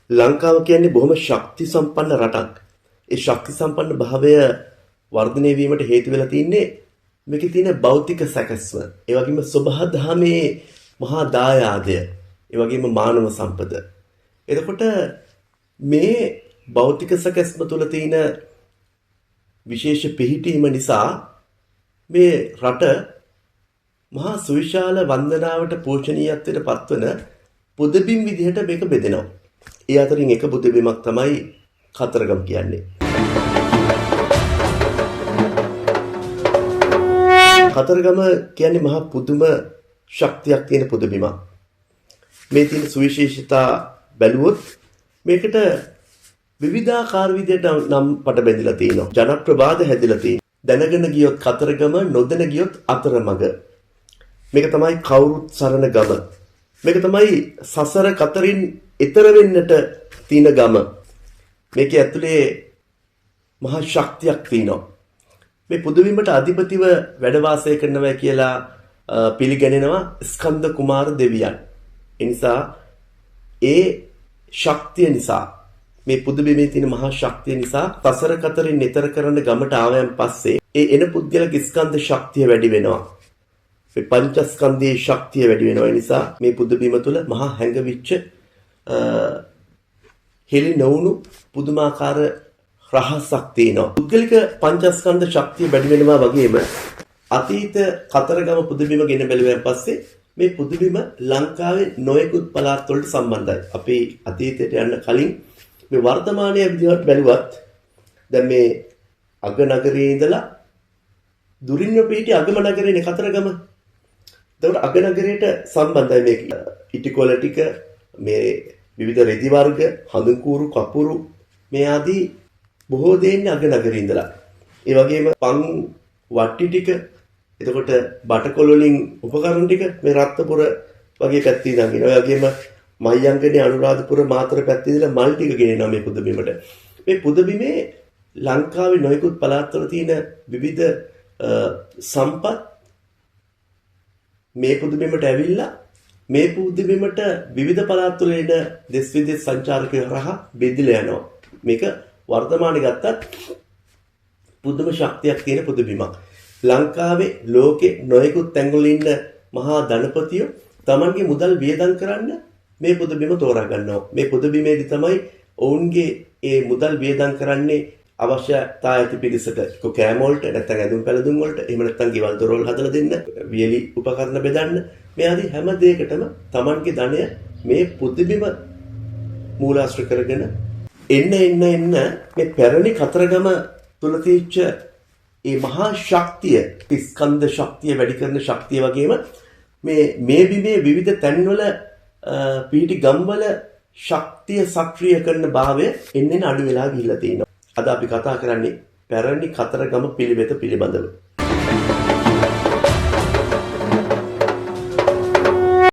ලංකාව කියන්නේ බොහොම ශක්ති සම්පන්න රටක්. ඒ ශක්ති සම්පන්න භාවය වර්ධනය වීමට හේතු වෙලා තින්නේ මේකේ තියෙන භෞතික සැකස්ම. ඒ වගේම සබහාදහමේ මහා දායාදය. ඒ වගේම මානව සම්පද. එතකොට මේ භෞතික සැකස්ම තුළ තියෙන විශේෂ පිහිටීම නිසා මේ රට මහා සුවිශාල වන්දනාවට පූජනීයත්වයට පත්වන පුදබිම් විදිහට මේක බෙදෙනවා. ඒ අතරින් එක පුදබිමක් තමයි කතරගම කියන්නේ. කතරගම කියන්නේ මහා පුදුම ශක්තියක් තියෙන පුදබිමක්. මේ තියෙන සුවිශේෂතා බැලුවොත් මේකට විවිධාකාර විදිහට නම් පට බැඳිලා තියෙනවා. ජනප්‍රවාද හැදිලා තියෙනවා. දැනගෙන ගියොත් කතරගම, නොදැන ගියොත් අතරමඟ. මේක තමයි කවුරුත් සරණ ගම. මේක තමයි සසර කතරින් ඈතර වෙන්නට තියෙන ගම. මේකේ ඇතුලේ මහා ශක්තියක් තියෙනවා. මේ පුදබිමට අධිපතිව වැඩ වාසය කරනවා කියලා පිළිගැනෙනවා ස්කන්ධ කුමාර දෙවියන්. ඒ නිසා ඒ ශක්තිය නිසා මේ පුදබිමේ තියෙන මහා ශක්තිය නිසා සසර කතරින් ඈතර කරන ගමට ආවයන් පස්සේ ඒ එන පුද්ගලගේ ස්කන්ධ ශක්තිය වැඩි වෙනවා. මේ පංචස්කන්ධයේ ශක්තිය වැඩි වෙනවා. ඒ නිසා මේ පුදබිම තුළ මහා හැඟවිච්ච හෙලි නොවුණු පුදුමාකාර රහසක් තියෙනවා. පුද්ගලික පංචස්කන්ධ ශක්තිය වැඩි වෙනවා වගේම අතීත කතරගම පුදබිම ගෙන බැලුවෙන් පස්සේ මේ පුදබිම ලංකාවේ නොයෙකුත් පළාත් වලට සම්බන්ධයි. අපි අතීතයට යන්න කලින් මේ වර්තමානයේ විදිහට බැලුවත් දැන් මේ අගනගරයේ ඉඳලා දුරින්ව පිහිටි අගම නගරේනේ කතරගම. එතකොට අගනගරයට සම්බන්ධයි මේ ඉටිකොල ටික, මේ විවිධ රෙදි වර්ග, හඳුන්කූරු, කපුරු මේ ආදී බොහෝ දෙන්නේ අගනගරේ ඉඳලා. ඒ වගේම පන් වට්ටි ටික, එතකොට බටකොළ වලින් උපකරණ ටික මේ රත්නපුර වගේ පැත්තේ ඉඳන් එනවා. ඒ වගේම මයංගනේ අනුරාධපුර මාතර පැත්තේ ඉඳලා මල් ටික ගෙනෙනවා මේ පුදබිමට. මේ පුදබිමේ ලංකාවේ නොයෙකුත් පළාත්වල තියෙන විවිධ සම්පත් මේ පුදබිමට ඇවිල්ලා මේ පුදබිමට විවිධ පළාත්වල එන දෙස් විදෙස් සංචාරකයෝ හරහා බෙදලා යනවා. මේක වර්තමානයේ ගත්තත් පුදුම ශක්තියක් තියෙන පුදබිමක්. ලංකාවේ ලෝකේ නොයෙකුත් තැන්වල ඉන්න මහා ධනපතියෝ තමන්ගේ මුදල් වියදම් කරන්න මේ පුදබිම තෝරා ගන්නවා. මේ පුදබිමේදී තමයි ඔවුන්ගේ ඒ මුදල් වියදම් කරන්නේ අවශ්‍යතා ඇති පිරිසට. කෑම වලට, නැත්නම් ඇඳුම් පැළඳුම් වලට, එහෙම නැත්නම් ගෙවල් දොරවල් හදලා දෙන්න, වියලි උපකරණ බෙදන්න, මේ ආදී හැම දෙයකටම තමන්ගේ ධනය මේ පුදබිම මූලාශ්‍ර කරගෙන එන්න මේ පැරණි කතරගම තුල තියෙච්ච ඒ මහා ශක්තිය, ස්කන්ධ ශක්තිය වැඩි කරන ශක්තිය වගේම මේ බිමේ විවිධ තැන්වල පිහිටි ගම්වල ශක්තිය සක්‍රිය කරන භාවය එන්නෙන් අඩු වෙලා ගිහිල්ලා තියෙනවා. අද අපි කතා කරන්නේ පැරණි කතරගම පිළිවෙත පිළිබඳව.